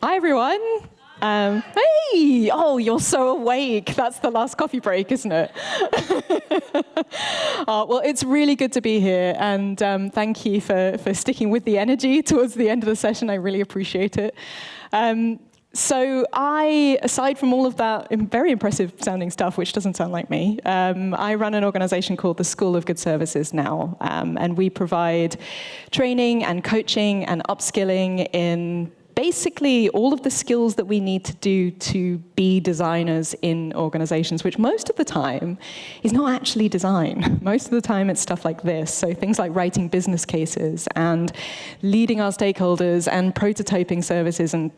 Hi, everyone. Hey! Oh, you're so awake. That's the last coffee break, isn't it? Well, it's really good to be here, and thank you for sticking with the energy towards the end of the session. I really appreciate it. So aside from all of that very impressive sounding stuff, which doesn't sound like me, I run an organization called the School of Good Services now, and we provide training and coaching and upskilling in basically all of the skills that we need to do to be designers in organizations, which most of the time is not actually design. Most of the time it's stuff like this. So things like writing business cases and leading our stakeholders and prototyping services and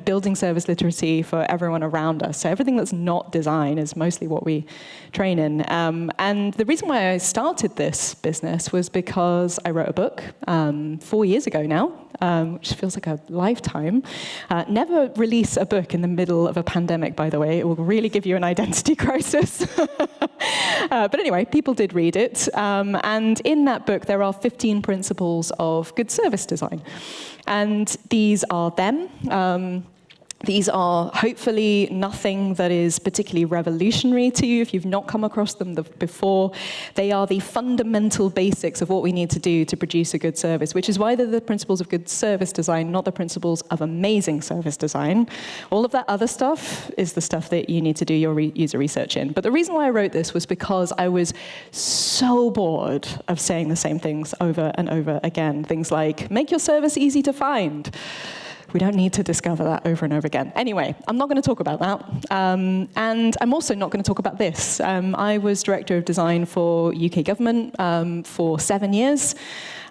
building service literacy for everyone around us. So everything that's not design is mostly what we train in. And the reason why I started this business was because I wrote a book 4 years ago now, which feels like a lifetime. Never release a book in the middle of a pandemic, by the way. It will really give you an identity crisis. But anyway, people did read it. And in that book, there are 15 principles of good service design. And these are them. These are hopefully nothing that is particularly revolutionary to you if you've not come across them before. They are the fundamental basics of what we need to do to produce a good service, which is why they're the principles of good service design, not the principles of amazing service design. All of that other stuff is the stuff that you need to do your user research in. But the reason why I wrote this was because I was so bored of saying the same things over and over again. Things like, make your service easy to find. We don't need to discover that over and over again. Anyway, I'm not going to talk about that. And I'm also not going to talk about this. I was Director of Design for UK government for 7 years.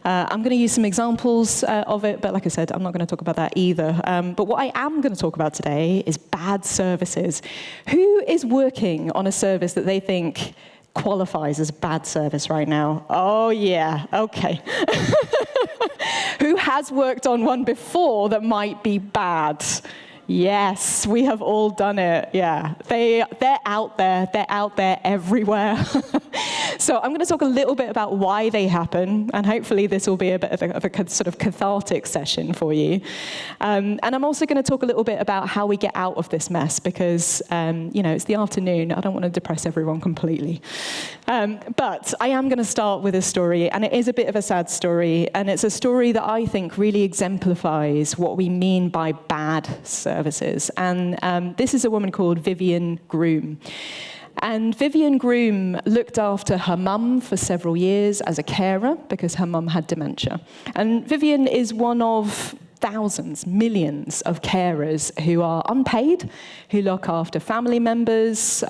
I'm going to use some examples of it, but like I said, I'm not going to talk about that either. But what I am going to talk about today is bad services. Who is working on a service that they think qualifies as bad service right now? Oh, yeah, okay. Who has worked on one before that might be bad? Yes, we have all done it, yeah. They're out there everywhere. So I'm going to talk a little bit about why they happen, and hopefully this will be a bit of a sort of cathartic session for you. And I'm also going to talk a little bit about how we get out of this mess, because it's the afternoon. I don't want to depress everyone completely. But I am going to start with a story, and it is a bit of a sad story, and it's a story that I think really exemplifies what we mean by bad services. And this is a woman called Vivian Groom. And Vivian Groom looked after her mum for several years as a carer because her mum had dementia. And Vivian is one of thousands, millions of carers who are unpaid, who look after family members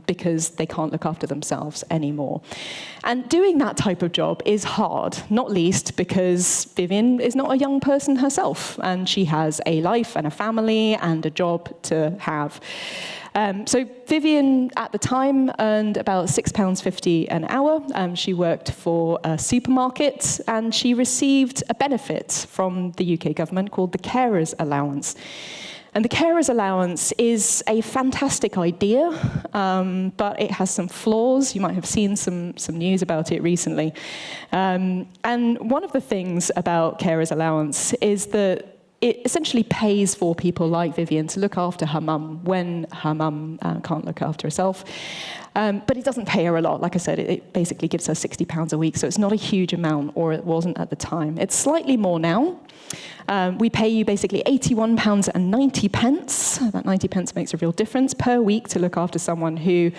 because they can't look after themselves anymore. And doing that type of job is hard, not least because Vivian is not a young person herself, and she has a life and a family and a job to have. So Vivian, at the time, earned about £6.50 an hour. She worked for a supermarket, and she received a benefit from the UK government called the Carers Allowance. And the Carers Allowance is a fantastic idea, but it has some flaws. You might have seen some news about it recently. And one of the things about Carers Allowance is that it essentially pays for people like Vivian to look after her mum when her mum can't look after herself. But it doesn't pay her a lot. Like I said, it basically gives her £60 a week, so it's not a huge amount, or it wasn't at the time. It's slightly more now. We pay you basically £81.90. That 90 pence makes a real difference per week to look after someone who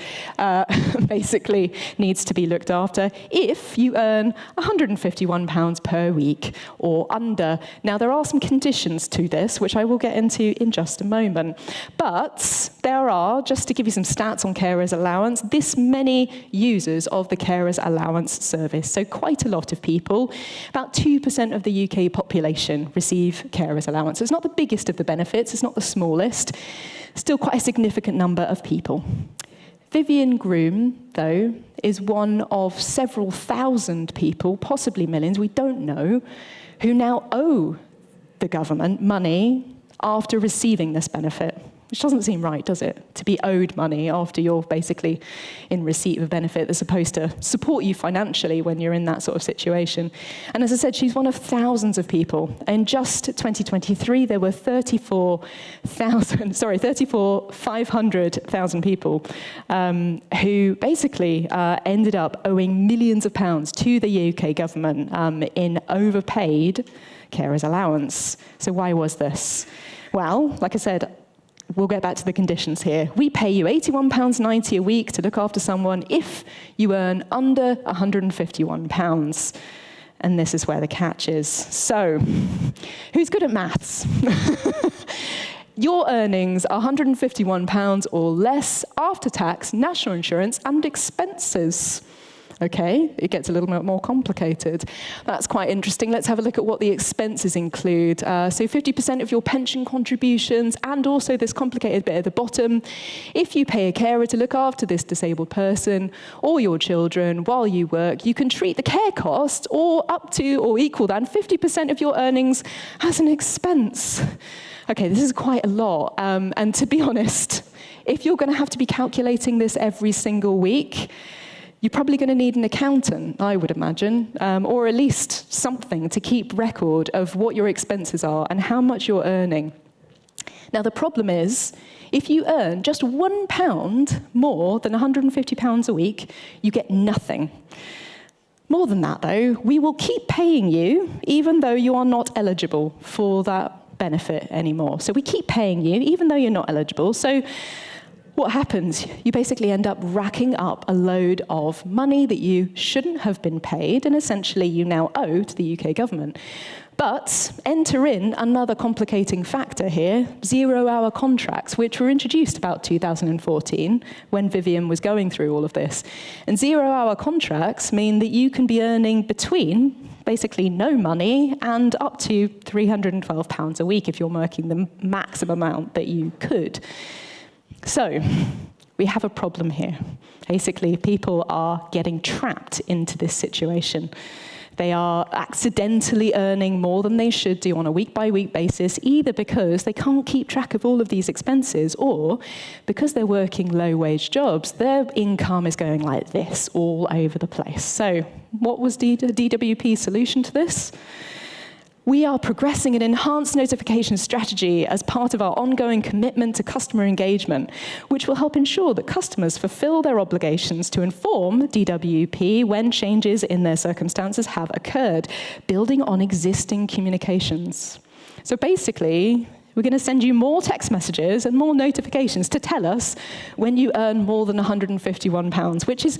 basically needs to be looked after if you earn £151 per week or under. Now, there are some conditions to this, which I will get into in just a moment. But there are, just to give you some stats on Carers Allowance, this many users of the Carers Allowance service. So quite a lot of people, about 2% of the UK population receive Carers Allowance. It's not the biggest of the benefits, it's not the smallest, still quite a significant number of people. Vivian Groom, though, is one of several thousand people, possibly millions, we don't know, who now owe the government money after receiving this benefit. which doesn't seem right, does it? To be owed money after you're basically in receipt of a benefit that's supposed to support you financially when you're in that sort of situation. And as I said, she's one of thousands of people. In just 2023, there were 500,000 people who basically ended up owing millions of pounds to the UK government in overpaid carers allowance. So why was this? Well, like I said, we'll get back to the conditions here. We pay you £81.90 a week to look after someone if you earn under £151. And this is where the catch is. So, who's good at maths? Your earnings are £151 or less after tax, national insurance, and expenses. Okay, it gets a little bit more complicated. That's quite interesting. Let's have a look at what the expenses include. So 50% of your pension contributions, and also this complicated bit at the bottom. If you pay a carer to look after this disabled person or your children while you work, you can treat the care cost or up to or equal than 50% of your earnings as an expense. Okay, this is quite a lot. And to be honest, if you're going to have to be calculating this every single week, you're probably going to need an accountant, I would imagine, or at least something to keep record of what your expenses are and how much you're earning. Now, the problem is, if you earn just £1 more than £150 a week, you get nothing. More than that, though, we will keep paying you even though you are not eligible for that benefit anymore. So we keep paying you even though you're not eligible. So what happens? You basically end up racking up a load of money that you shouldn't have been paid, and essentially you now owe to the UK government. But enter in another complicating factor here, 0-hour contracts, which were introduced about 2014 when Vivian was going through all of this. And 0-hour contracts mean that you can be earning between basically no money and up to £312 a week if you're working the maximum amount that you could. So, we have a problem here. Basically, people are getting trapped into this situation. They are accidentally earning more than they should do on a week-by-week basis, either because they can't keep track of all of these expenses, or because they're working low-wage jobs, their income is going like this all over the place. So, what was DWP's solution to this? We are progressing an enhanced notification strategy as part of our ongoing commitment to customer engagement, which will help ensure that customers fulfill their obligations to inform DWP when changes in their circumstances have occurred, building on existing communications. So basically, we're going to send you more text messages and more notifications to tell us when you earn more than £151, which is,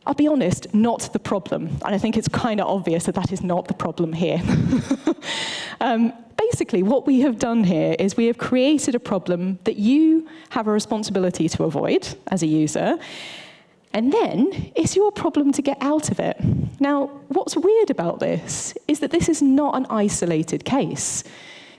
I'll be honest, not the problem. And I think it's kind of obvious that that is not the problem here. Basically, what we have done here is we have created a problem that you have a responsibility to avoid as a user, and then it's your problem to get out of it. Now, what's weird about this is that this is not an isolated case.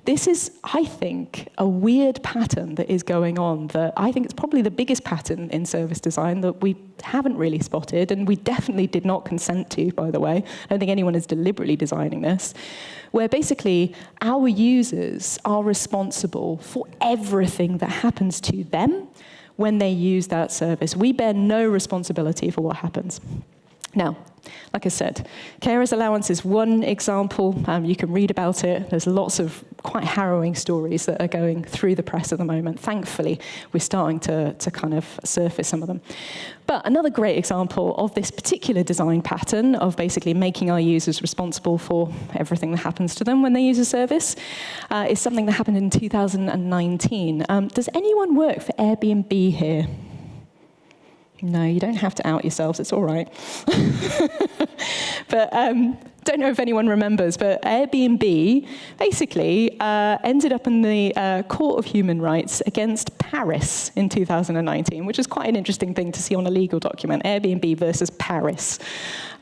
This is, I think, a weird pattern that is going on that I think it's probably the biggest pattern in service design that we haven't really spotted, and we definitely did not consent to, by the way. I don't think anyone is deliberately designing this, where basically our users are responsible for everything that happens to them when they use that service. We bear no responsibility for what happens. Now, like I said, carers allowance is one example. You can read about it. There's lots of quite harrowing stories that are going through the press at the moment. Thankfully, we're starting to kind of surface some of them. But another great example of this particular design pattern of basically making our users responsible for everything that happens to them when they use a service is something that happened in 2019. Does anyone work for Airbnb here? No, you don't have to out yourselves, it's all right. But don't know if anyone remembers, but Airbnb basically ended up in the Court of Human Rights against Paris in 2019, which is quite an interesting thing to see on a legal document, Airbnb versus Paris.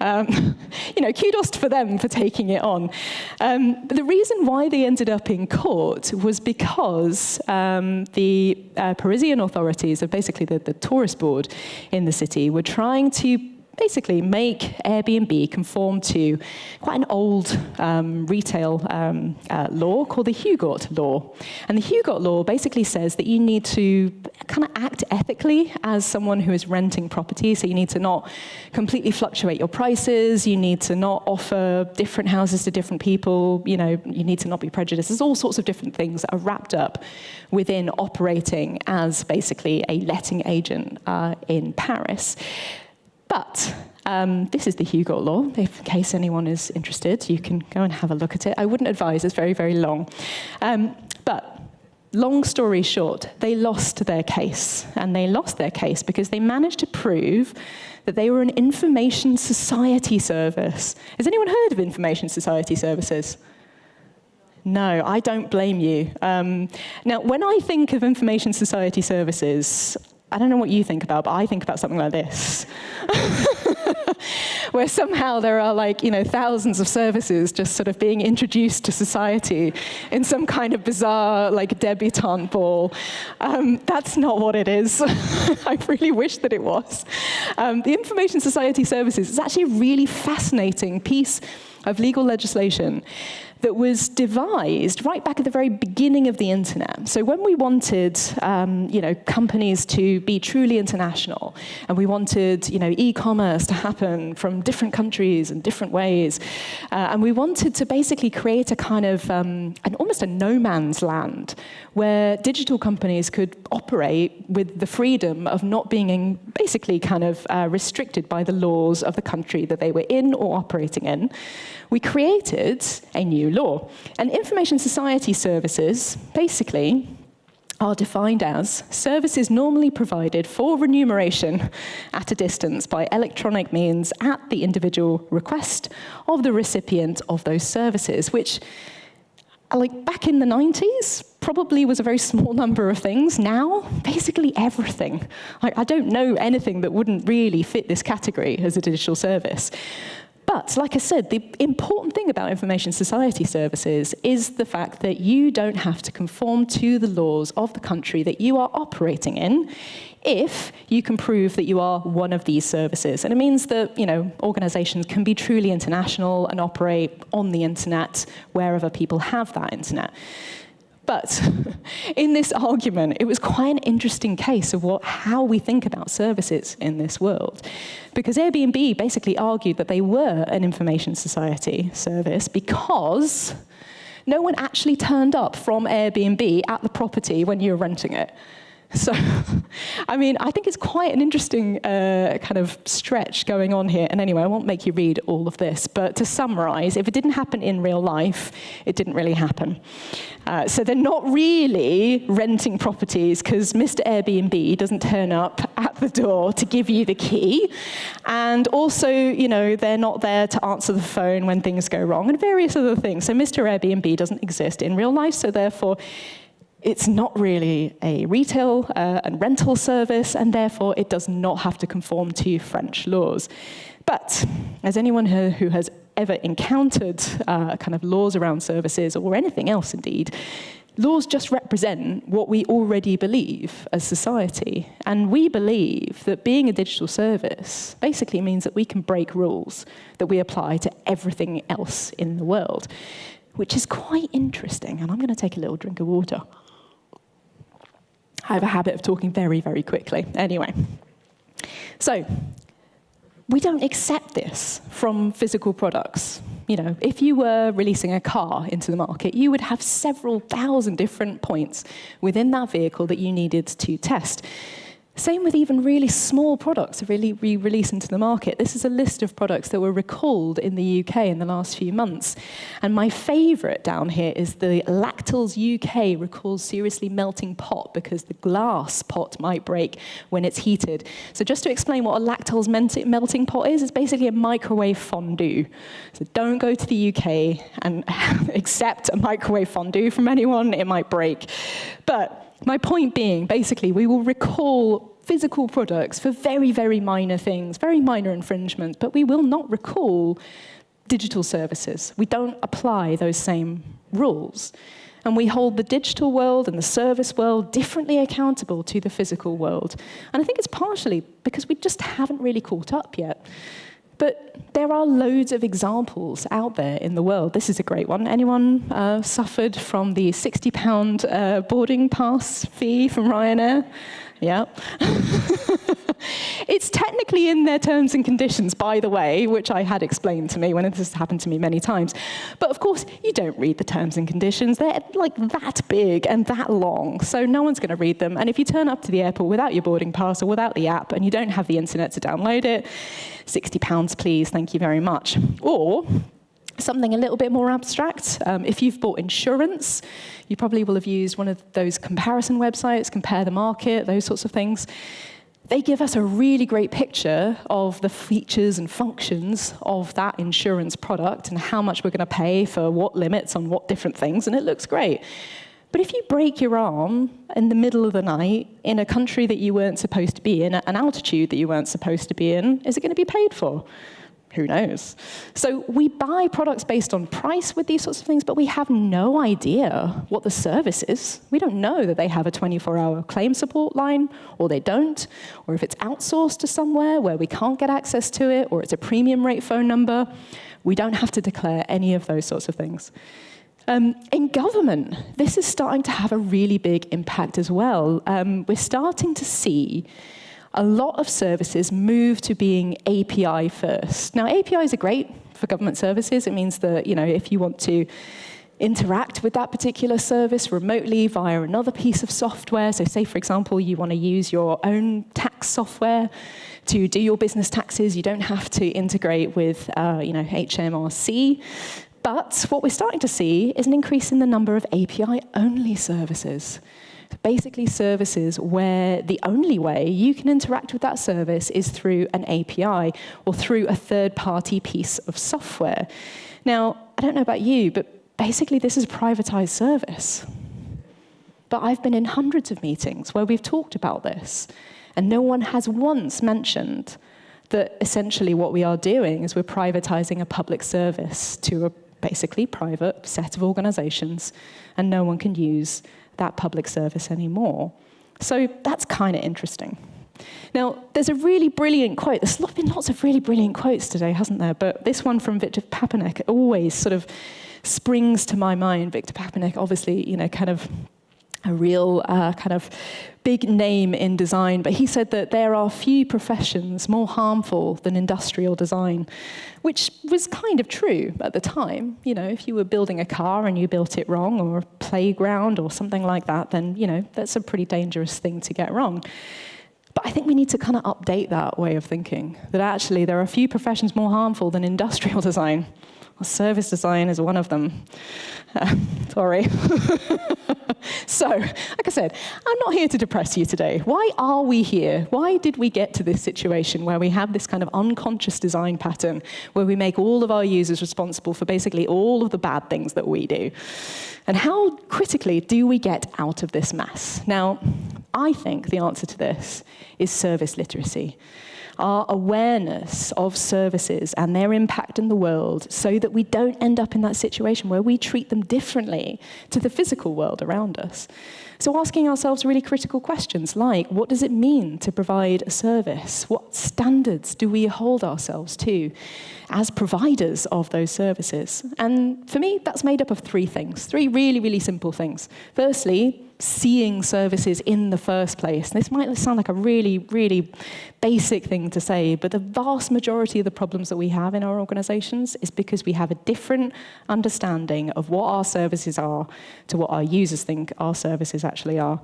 Kudos for them for taking it on. But the reason why they ended up in court was because the Parisian authorities, basically the tourist board in the city, were trying to basically make Airbnb conform to quite an old retail law called the Hugot Law. And the Hugot Law basically says that you need to kind of act ethically as someone who is renting property. So you need to not completely fluctuate your prices. You need to not offer different houses to different people. You need to not be prejudiced. There's all sorts of different things that are wrapped up within operating as basically a letting agent in Paris. But this is the Hugot Law. In case anyone is interested, you can go and have a look at it. I wouldn't advise, it's very, very long. But long story short, they lost their case. And they lost their case because they managed to prove that they were an information society service. Has anyone heard of information society services? No, I don't blame you. Now, when I think of information society services, I don't know what you think about, but I think about something like this. Where somehow there are thousands of services just sort of being introduced to society in some kind of bizarre debutante ball. That's not what it is. I really wish that it was. The Information Society Services is actually a really fascinating piece of legal legislation that was devised right back at the very beginning of the internet. So when we wanted, companies to be truly international, and we wanted, e-commerce to happen from different countries and different ways, and we wanted to basically create a kind of almost a no man's land where digital companies could operate with the freedom of not being basically kind of restricted by the laws of the country that they were in or operating in, we created a new law. And information society services basically are defined as services normally provided for remuneration at a distance by electronic means at the individual request of the recipient of those services, which, back in the 90s, probably was a very small number of things. Now, basically everything. I don't know anything that wouldn't really fit this category as a digital service. But, like I said, the important thing about information society services is the fact that you don't have to conform to the laws of the country that you are operating in if you can prove that you are one of these services. And it means that, organizations can be truly international and operate on the internet wherever people have that internet. But in this argument, it was quite an interesting case of how we think about services in this world. Because Airbnb basically argued that they were an information society service because no one actually turned up from Airbnb at the property when you were renting it. So, I think it's quite an interesting kind of stretch going on here. And anyway, I won't make you read all of this. But to summarize, if it didn't happen in real life, it didn't really happen. So they're not really renting properties because Mr. Airbnb doesn't turn up at the door to give you the key. And also, they're not there to answer the phone when things go wrong and various other things. So Mr. Airbnb doesn't exist in real life. So therefore, it's not really a retail and rental service, and therefore it does not have to conform to French laws. But as anyone who has ever encountered kind of laws around services, or anything else indeed, laws just represent what we already believe as society. And we believe that being a digital service basically means that we can break rules that we apply to everything else in the world, which is quite interesting. And I'm going to take a little drink of water. I have a habit of talking very, very quickly. Anyway, so we don't accept this from physical products. If you were releasing a car into the market, you would have several thousand different points within that vehicle that you needed to test. Same with even really small products that really re-release into the market. This is a list of products that were recalled in the UK in the last few months. And my favorite down here is the Lactals UK recalls seriously melting pot because the glass pot might break when it's heated. So just to explain what a Lactals melting pot is, it's basically a microwave fondue. So don't go to the UK and accept a microwave fondue from anyone, it might break. But my point being, basically, we will recall physical products for very, very minor things, very minor infringements, but we will not recall digital services. We don't apply those same rules. And we hold the digital world and the service world differently accountable to the physical world. And I think it's partially because we just haven't really caught up yet. But there are loads of examples out there in the world. This is a great one. Anyone suffered from the £60 boarding pass fee from Ryanair? Yeah. It's technically in their terms and conditions, by the way, which I had explained to me when this has happened to me many times. But of course, you don't read the terms and conditions. They're like that big and that long, so no one's going to read them. And if you turn up to the airport without your boarding pass or without the app and you don't have the internet to download it, £60 please, thank you very much. Or something a little bit more abstract. If you've bought insurance, you probably will have used one of those comparison websites, Compare the Market, those sorts of things. They give us a really great picture of the features and functions of that insurance product and how much we're going to pay for what limits on what different things, and it looks great. But if you break your arm in the middle of the night in a country that you weren't supposed to be in, at an altitude that you weren't supposed to be in, is it going to be paid for? Who knows? So we buy products based on price with these sorts of things, but we have no idea what the service is. We don't know that they have a 24-hour claim support line, or they don't, or if it's outsourced to somewhere where we can't get access to it, or it's a premium rate phone number. We don't have to declare any of those sorts of things. In government, this is starting to have a really big impact as well. We're starting to see a lot of services move to being API first. Now, APIs are great for government services. It means that, if you want to interact with that particular service remotely via another piece of software, so say, for example, you want to use your own tax software to do your business taxes, you don't have to integrate with, HMRC. But what we're starting to see is an increase in the number of API-only services. Basically services where the only way you can interact with that service is through an API or through a third-party piece of software. Now, I don't know about you, but basically this is a privatized service. But I've been in hundreds of meetings where we've talked about this, and no one has once mentioned that essentially what we are doing is we're privatizing a public service to a basically private set of organizations, and no one can use that public service anymore. So that's kind of interesting. Now, there's a really brilliant quote. There's been lots of really brilliant quotes today, hasn't there? But this one from Victor Papanek always sort of springs to my mind. Victor Papanek, obviously, kind of a real kind of big name in design, but he said that there are few professions more harmful than industrial design, which was kind of true at the time. If you were building a car and you built it wrong, or a playground or something like that, then, that's a pretty dangerous thing to get wrong. But I think we need to kind of update that way of thinking, that actually there are few professions more harmful than industrial design. Well, service design is one of them. Sorry. So, like I said, I'm not here to depress you today. Why are we here? Why did we get to this situation where we have this kind of unconscious design pattern where we make all of our users responsible for basically all of the bad things that we do? And how critically do we get out of this mess? Now, I think the answer to this is service literacy. Our awareness of services and their impact in the world, so that we don't end up in that situation where we treat them differently to the physical world around us. So asking ourselves really critical questions like, what does it mean to provide a service? What standards do we hold ourselves to as providers of those services? And for me, that's made up of three things, three really, really simple things. Firstly, seeing services in the first place. This might sound like a really, really basic thing to say, but the vast majority of the problems that we have in our organizations is because we have a different understanding of what our services are to what our users think our services actually are.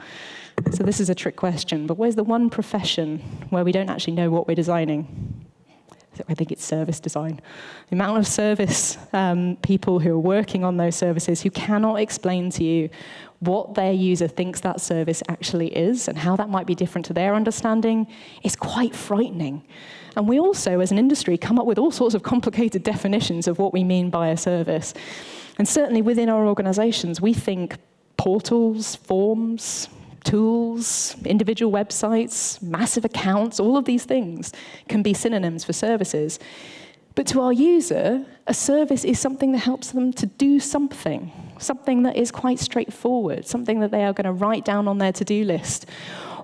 So this is a trick question, but where's the one profession where we don't actually know what we're designing? I think it's service design. The amount of service people who are working on those services who cannot explain to you what their user thinks that service actually is and how that might be different to their understanding is quite frightening. And we also, as an industry, come up with all sorts of complicated definitions of what we mean by a service. And certainly within our organizations, we think portals, forms, tools, individual websites, massive accounts, all of these things can be synonyms for services. But to our user, a service is something that helps them to do something that is quite straightforward, something that they are going to write down on their to-do list,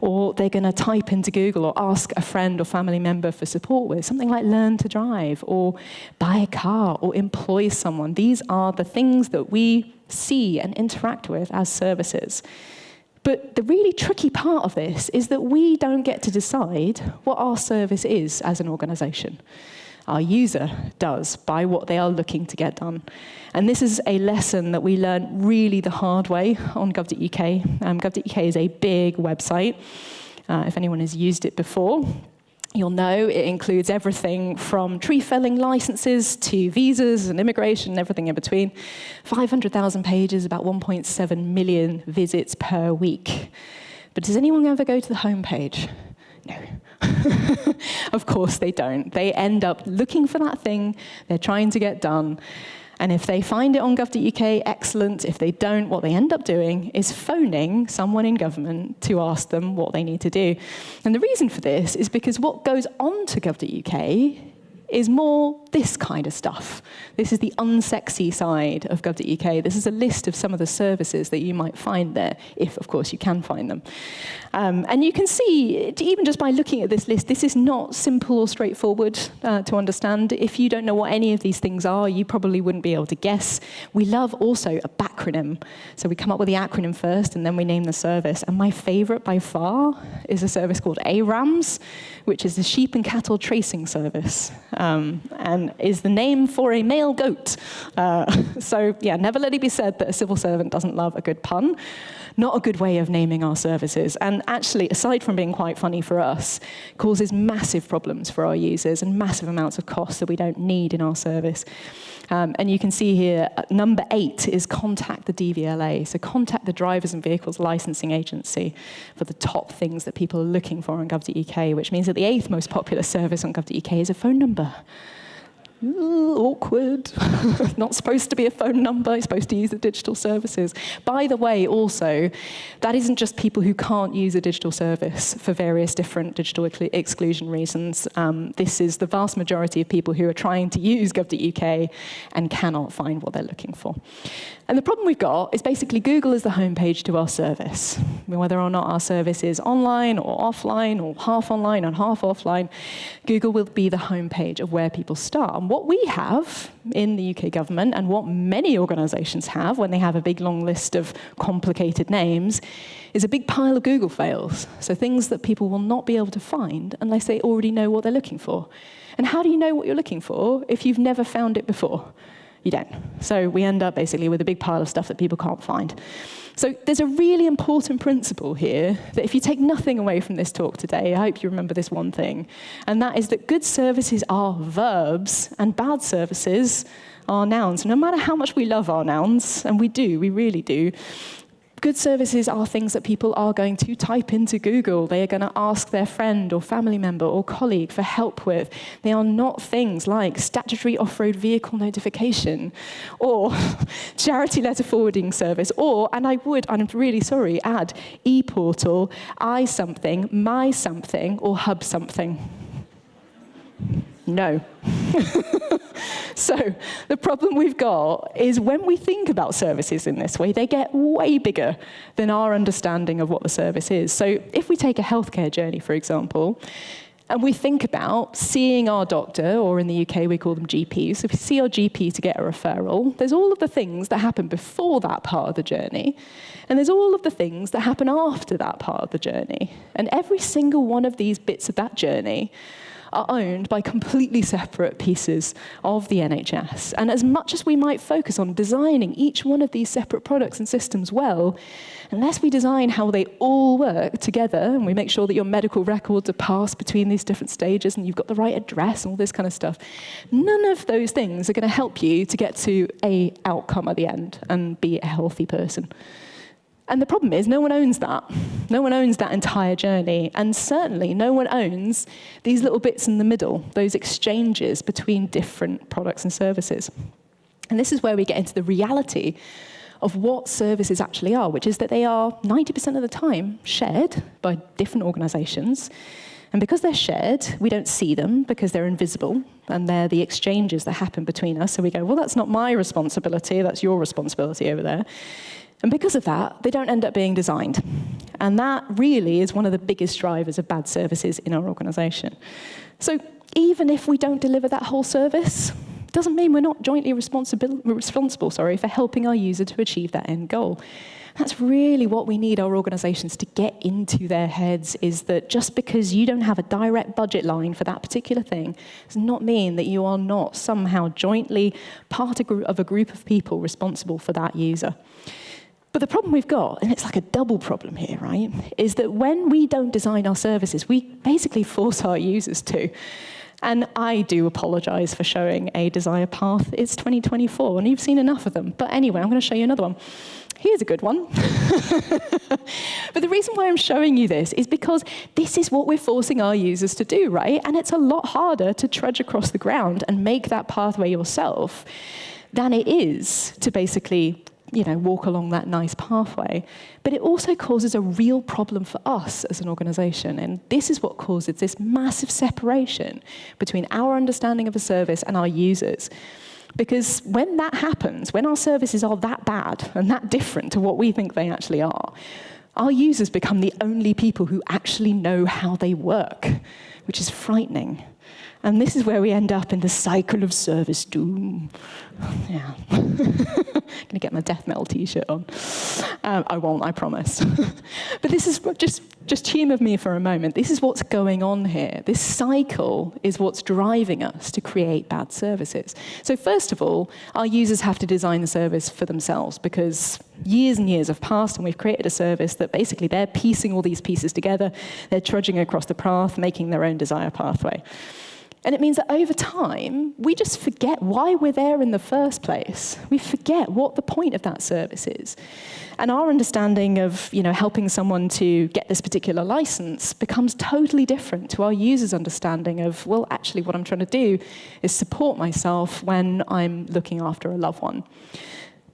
or they're going to type into Google or ask a friend or family member for support with, something like learn to drive or buy a car or employ someone. These are the things that we see and interact with as services. But the really tricky part of this is that we don't get to decide what our service is as an organization. Our user does by what they are looking to get done. And this is a lesson that we learned really the hard way on gov.uk. Gov.uk is a big website. If anyone has used it before, you'll know it includes everything from tree felling licenses to visas and immigration and everything in between. 500,000 pages, about 1.7 million visits per week. But does anyone ever go to the homepage? No. Of course they don't. They end up looking for that thing they're trying to get done. And if they find it on gov.uk, excellent. If they don't, what they end up doing is phoning someone in government to ask them what they need to do. And the reason for this is because what goes on to gov.uk is more this kind of stuff. This is the unsexy side of gov.uk. This is a list of some of the services that you might find there, if, of course, you can find them. And you can see, even just by looking at this list, this is not simple or straightforward to understand. If you don't know what any of these things are, you probably wouldn't be able to guess. We love also a backronym. So we come up with the acronym first, and then we name the service. And my favorite by far is a service called ARAMS, which is the Sheep and Cattle Tracing Service, and is the name for a male goat. So yeah, never let it be said that a civil servant doesn't love a good pun. Not a good way of naming our services. And actually, aside from being quite funny for us, causes massive problems for our users and massive amounts of costs that we don't need in our service. And you can see here, number 8 is contact the DVLA. So contact the Drivers and Vehicles Licensing Agency for the top things that people are looking for on gov.uk, which means that the 8th most popular service on gov.uk is a phone number. Ooh, awkward. Not supposed to be a phone number, you're supposed to use the digital services. By the way, also, that isn't just people who can't use a digital service for various different digital exclusion reasons. This is the vast majority of people who are trying to use gov.uk and cannot find what they're looking for. And the problem we've got is basically Google is the homepage to our service. I mean, whether or not our service is online or offline or half online and half offline, Google will be the homepage of where people start. And what we have in the UK government, and what many organisations have when they have a big long list of complicated names, is a big pile of Google fails. So things that people will not be able to find unless they already know what they're looking for. And how do you know what you're looking for if you've never found it before? You don't. So we end up basically with a big pile of stuff that people can't find. So there's a really important principle here that if you take nothing away from this talk today, I hope you remember this one thing, and that is that good services are verbs and bad services are nouns. No matter how much we love our nouns, and we do, we really do, good services are things that people are going to type into Google. They are going to ask their friend or family member or colleague for help with. They are not things like statutory off-road vehicle notification or charity letter forwarding service or, and I would, I'm really sorry, add e-portal, I something, my something, or hub something. No. So the problem we've got is when we think about services in this way, they get way bigger than our understanding of what the service is. So if we take a healthcare journey, for example, and we think about seeing our doctor, or in the UK we call them GPs, so if we see our GP to get a referral, there's all of the things that happen before that part of the journey, and there's all of the things that happen after that part of the journey. And every single one of these bits of that journey are owned by completely separate pieces of the NHS. And as much as we might focus on designing each one of these separate products and systems well, unless we design how they all work together, and we make sure that your medical records are passed between these different stages and you've got the right address and all this kind of stuff, none of those things are going to help you to get to an outcome at the end and be a healthy person. And the problem is no one owns that. No one owns that entire journey. And certainly no one owns these little bits in the middle, those exchanges between different products and services. And this is where we get into the reality of what services actually are, which is that they are 90% of the time shared by different organizations. And because they're shared, we don't see them because they're invisible, and they're the exchanges that happen between us. So we go, well, that's not my responsibility, that's your responsibility over there. And because of that, they don't end up being designed. And that really is one of the biggest drivers of bad services in our organization. So even if we don't deliver that whole service, doesn't mean we're not jointly responsible for helping our user to achieve that end goal. That's really what we need our organizations to get into their heads, is that just because you don't have a direct budget line for that particular thing does not mean that you are not somehow jointly part of a group of people responsible for that user. But the problem we've got, and it's like a double problem here, right, is that when we don't design our services, we basically force our users to. And I do apologize for showing a desire path. It's 2024, and you've seen enough of them. But anyway, I'm going to show you another one. Here's a good one. But the reason why I'm showing you this is because this is what we're forcing our users to do, right? And it's a lot harder to trudge across the ground and make that pathway yourself than it is to basically, walk along that nice pathway. But it also causes a real problem for us as an organization. And this is what causes this massive separation between our understanding of a service and our users. Because when that happens, when our services are that bad and that different to what we think they actually are, our users become the only people who actually know how they work, which is frightening. And this is where we end up in the cycle of service doom. Yeah. I'm going to get my death metal t-shirt on. I won't, I promise. But this is just humour me for a moment. This is what's going on here. This cycle is what's driving us to create bad services. So first of all, our users have to design the service for themselves, because years and years have passed and we've created a service that basically they're piecing all these pieces together. They're trudging across the path, making their own desire pathway. And it means that over time, we just forget why we're there in the first place. We forget what the point of that service is. And our understanding of, helping someone to get this particular license becomes totally different to our users' understanding of, well, actually what I'm trying to do is support myself when I'm looking after a loved one.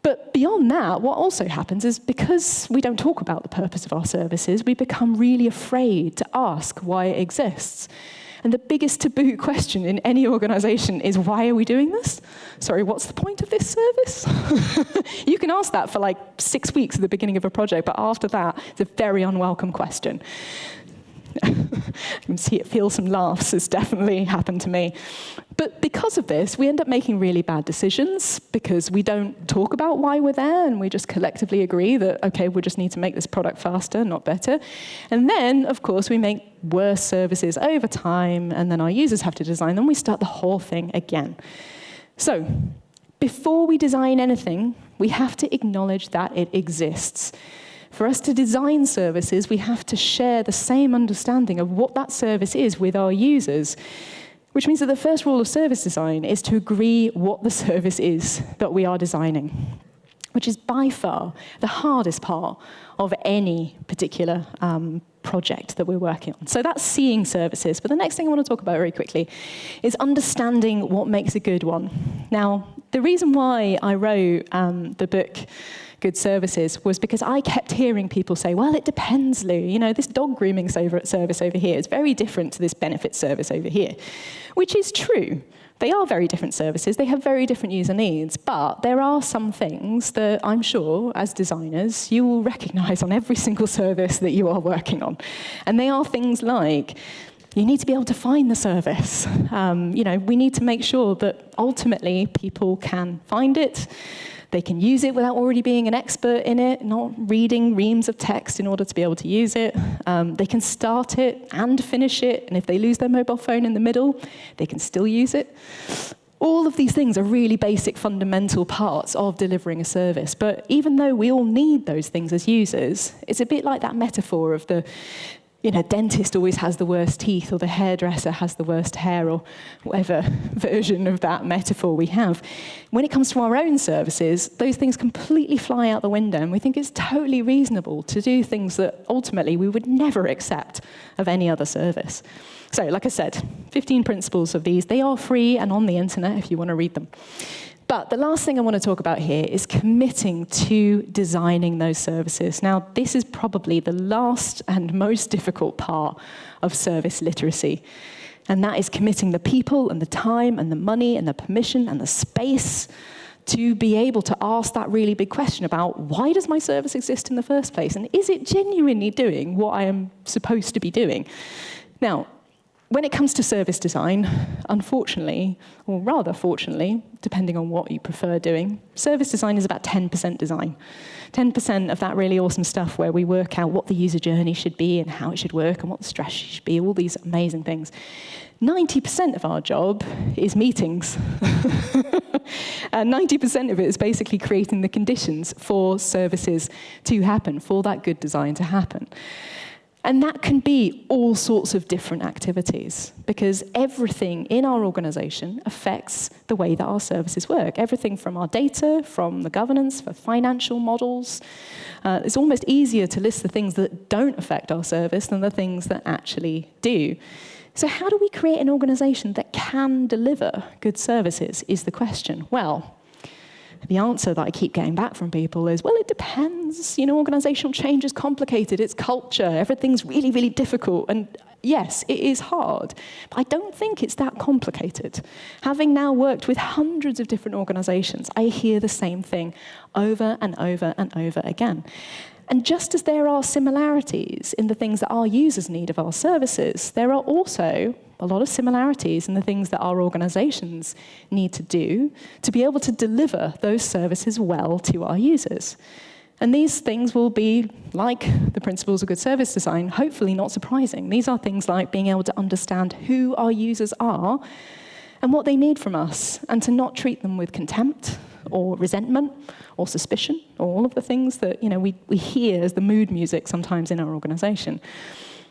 But beyond that, what also happens is, because we don't talk about the purpose of our services, we become really afraid to ask why it exists. And the biggest taboo question in any organization is, why are we doing this? Sorry, what's the point of this service? You can ask that for like 6 weeks at the beginning of a project, but after that, it's a very unwelcome question. I can feel some laughs. It's definitely happened to me. But because of this, we end up making really bad decisions, because we don't talk about why we're there, and we just collectively agree that, okay, we just need to make this product faster, not better. And then, of course, we make worse services over time, and then our users have to design them. We start the whole thing again. So before we design anything, we have to acknowledge that it exists. For us to design services, we have to share the same understanding of what that service is with our users, which means that the first rule of service design is to agree what the service is that we are designing, which is by far the hardest part of any particular project that we're working on. So that's seeing services. But the next thing I want to talk about very quickly is understanding what makes a good one. Now, the reason why I wrote the book Good Services was because I kept hearing people say, well, it depends, Lou. This dog grooming service over here is very different to this benefit service over here, which is true. They are very different services. They have very different user needs. But there are some things that I'm sure, as designers, you will recognize on every single service that you are working on. And they are things like, you need to be able to find the service. We need to make sure that ultimately people can find it. They can use it without already being an expert in it, not reading reams of text in order to be able to use it. They can start it and finish it, and if they lose their mobile phone in the middle, they can still use it. All of these things are really basic, fundamental parts of delivering a service. But even though we all need those things as users, it's a bit like that metaphor of the dentist always has the worst teeth, or the hairdresser has the worst hair, or whatever version of that metaphor we have. When it comes to our own services, those things completely fly out the window, and we think it's totally reasonable to do things that ultimately we would never accept of any other service. So, like I said, 15 principles of these. They are free and on the internet if you want to read them. But the last thing I want to talk about here is committing to designing those services. Now, this is probably the last and most difficult part of service literacy. And that is committing the people and the time and the money and the permission and the space to be able to ask that really big question about, why does my service exist in the first place? And is it genuinely doing what I am supposed to be doing? Now, when it comes to service design, unfortunately, or rather fortunately, depending on what you prefer doing, service design is about 10% design. 10% of that really awesome stuff where we work out what the user journey should be and how it should work and what the strategy should be, all these amazing things. 90% of our job is meetings. And 90% of it is basically creating the conditions for services to happen, for that good design to happen. And that can be all sorts of different activities, because everything in our organization affects the way that our services work. Everything from our data, from the governance, for financial models. It's almost easier to list the things that don't affect our service than the things that actually do. So how do we create an organization that can deliver good services is the question. Well, the answer that I keep getting back from people is, well, it depends. You know, organizational change is complicated. It's culture. Everything's really, really difficult. And yes, it is hard. But I don't think it's that complicated. Having now worked with hundreds of different organizations, I hear the same thing over and over and over again. And just as there are similarities in the things that our users need of our services, there are also a lot of similarities in the things that our organizations need to do to be able to deliver those services well to our users. And these things will be, like the principles of good service design, hopefully not surprising. These are things like being able to understand who our users are and what they need from us, and to not treat them with contempt or resentment or suspicion, or all of the things that we hear as the mood music sometimes in our organization.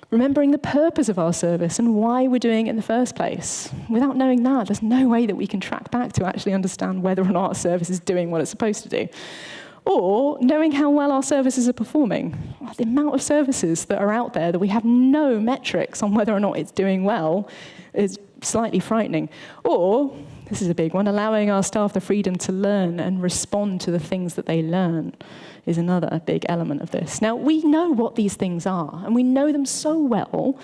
Remembering the purpose of our service and why we're doing it in the first place. Without knowing that, there's no way that we can track back to actually understand whether or not our service is doing what it's supposed to do. Or knowing how well our services are performing. The amount of services that are out there that we have no metrics on whether or not it's doing well is slightly frightening. Or, this is a big one, allowing our staff the freedom to learn and respond to the things that they learn is another big element of this. Now, we know what these things are, and we know them so well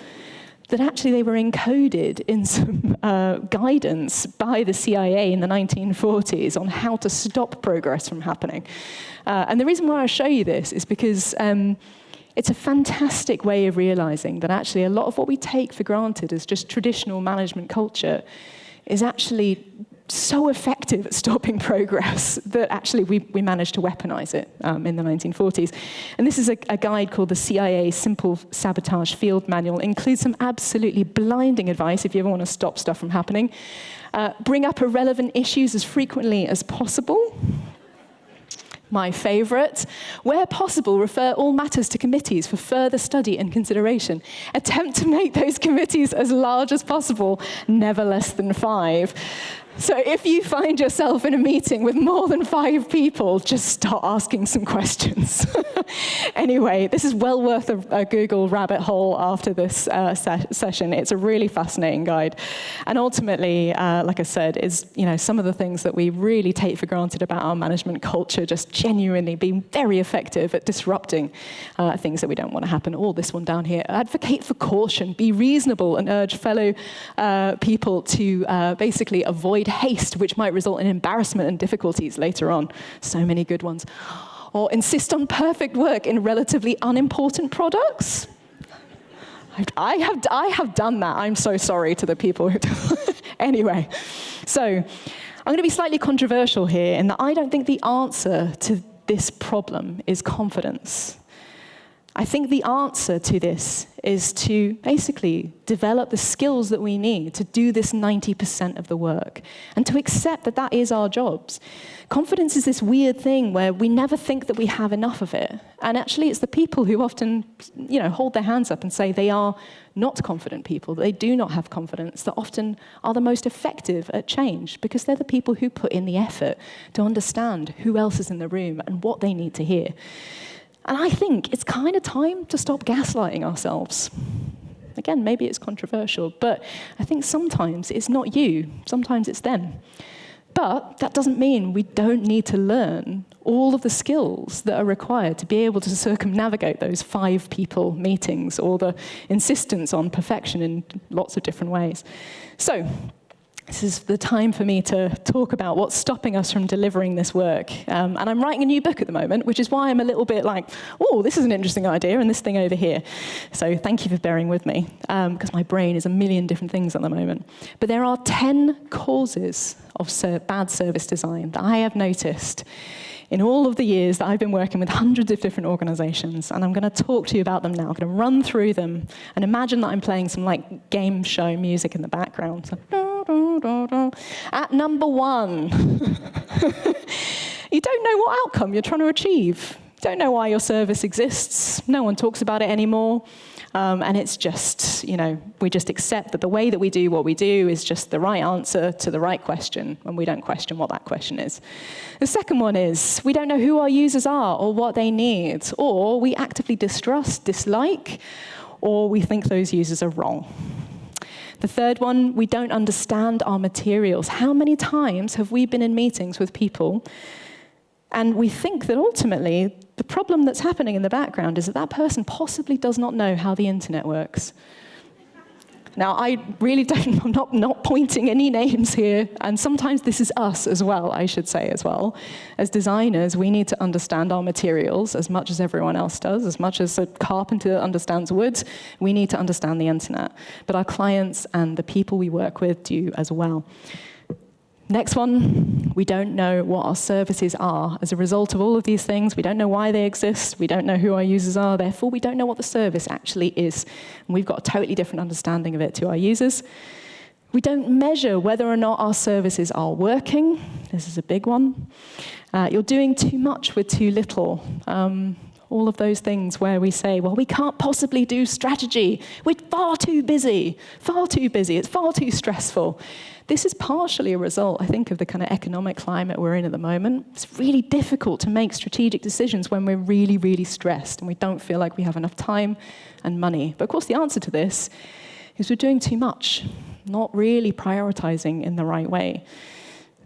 that actually they were encoded in some guidance by the CIA in the 1940s on how to stop progress from happening. And the reason why I show you this is because it's a fantastic way of realizing that actually a lot of what we take for granted as just traditional management culture is actually so effective at stopping progress that actually we managed to weaponize it in the 1940s. And this is a guide called the CIA Simple Sabotage Field Manual. It includes some absolutely blinding advice if you ever want to stop stuff from happening. Bring up irrelevant issues as frequently as possible. My favorite. Where possible, refer all matters to committees for further study and consideration. Attempt to make those committees as large as possible, never less than 5. So if you find yourself in a meeting with more than 5 people, just start asking some questions. Anyway, this is well worth a Google rabbit hole after this session. It's a really fascinating guide. And ultimately, like I said, is some of the things that we really take for granted about our management culture just genuinely being very effective at disrupting things that we don't want to happen. Or this one down here, advocate for caution, be reasonable, and urge fellow people to basically avoid haste, which might result in embarrassment and difficulties later on. So many good ones. Or insist on perfect work in relatively unimportant products. I have done that. I'm so sorry to the people who Anyway, so I'm going to be slightly controversial here in that I don't think the answer to this problem is confidence. I think the answer to this is to basically develop the skills that we need to do this 90% of the work and to accept that that is our jobs. Confidence is this weird thing where we never think that we have enough of it. And actually, it's the people who often, hold their hands up and say they are not confident people, that they do not have confidence, that often are the most effective at change because they're the people who put in the effort to understand who else is in the room and what they need to hear. And I think it's kind of time to stop gaslighting ourselves. Again, maybe it's controversial, but I think sometimes it's not you, sometimes it's them. But that doesn't mean we don't need to learn all of the skills that are required to be able to circumnavigate those 5-people meetings or the insistence on perfection in lots of different ways. So this is the time for me to talk about what's stopping us from delivering this work. And I'm writing a new book at the moment, which is why I'm a little bit like, oh, this is an interesting idea, and this thing over here. So thank you for bearing with me, because my brain is a million different things at the moment. But there are 10 causes of bad service design that I have noticed in all of the years that I've been working with hundreds of different organizations, and I'm going to talk to you about them now. I'm going to run through them, and imagine that I'm playing some like game show music in the background. So, at number 1, you don't know what outcome you're trying to achieve. You don't know why your service exists. No one talks about it anymore. And it's just, we just accept that the way that we do what we do is just the right answer to the right question, and we don't question what that question is. The second one is we don't know who our users are or what they need, or we actively distrust, dislike, or we think those users are wrong. The third one, we don't understand our materials. How many times have we been in meetings with people and we think that ultimately the problem that's happening in the background is that that person possibly does not know how the internet works? Now, I really don't, I'm not pointing any names here, and sometimes this is us as well, I should say as well. As designers, we need to understand our materials as much as everyone else does, as much as a carpenter understands wood, we need to understand the internet. But our clients and the people we work with do as well. Next one, we don't know what our services are. As a result of all of these things, we don't know why they exist, we don't know who our users are, therefore we don't know what the service actually is. And we've got a totally different understanding of it to our users. We don't measure whether or not our services are working. This is a big one. You're doing too much with too little. All of those things where we say, well, we can't possibly do strategy. We're far too busy, it's far too stressful. This is partially a result, I think, of the kind of economic climate we're in at the moment. It's really difficult to make strategic decisions when we're really, really stressed and we don't feel like we have enough time and money. But of course, the answer to this is we're doing too much, not really prioritizing in the right way.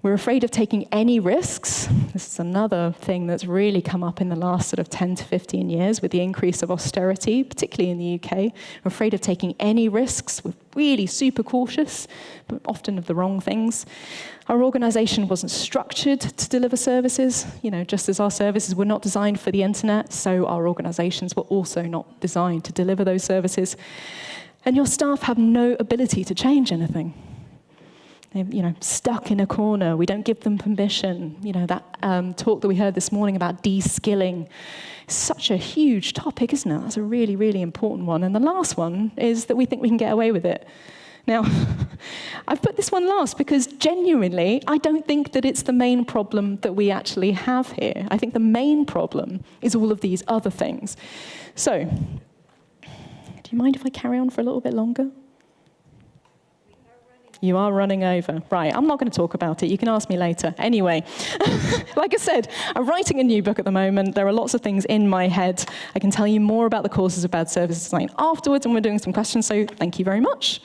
We're afraid of taking any risks. This is another thing that's really come up in the last sort of 10 to 15 years with the increase of austerity, particularly in the UK. We're afraid of taking any risks. We're really super cautious, but often of the wrong things. Our organization wasn't structured to deliver services. Just as our services were not designed for the internet, so our organizations were also not designed to deliver those services. And your staff have no ability to change anything. They're, stuck in a corner. We don't give them permission. That talk that we heard this morning about de-skilling is such a huge topic, isn't it? That's a really, really important one. And the last one is that we think we can get away with it. Now, I've put this one last because genuinely, I don't think that it's the main problem that we actually have here. I think the main problem is all of these other things. So, do you mind if I carry on for a little bit longer? You are running over. Right, I'm not going to talk about it. You can ask me later. Anyway, like I said, I'm writing a new book at the moment. There are lots of things in my head. I can tell you more about the causes of bad service design afterwards, and we're doing some questions, so thank you very much.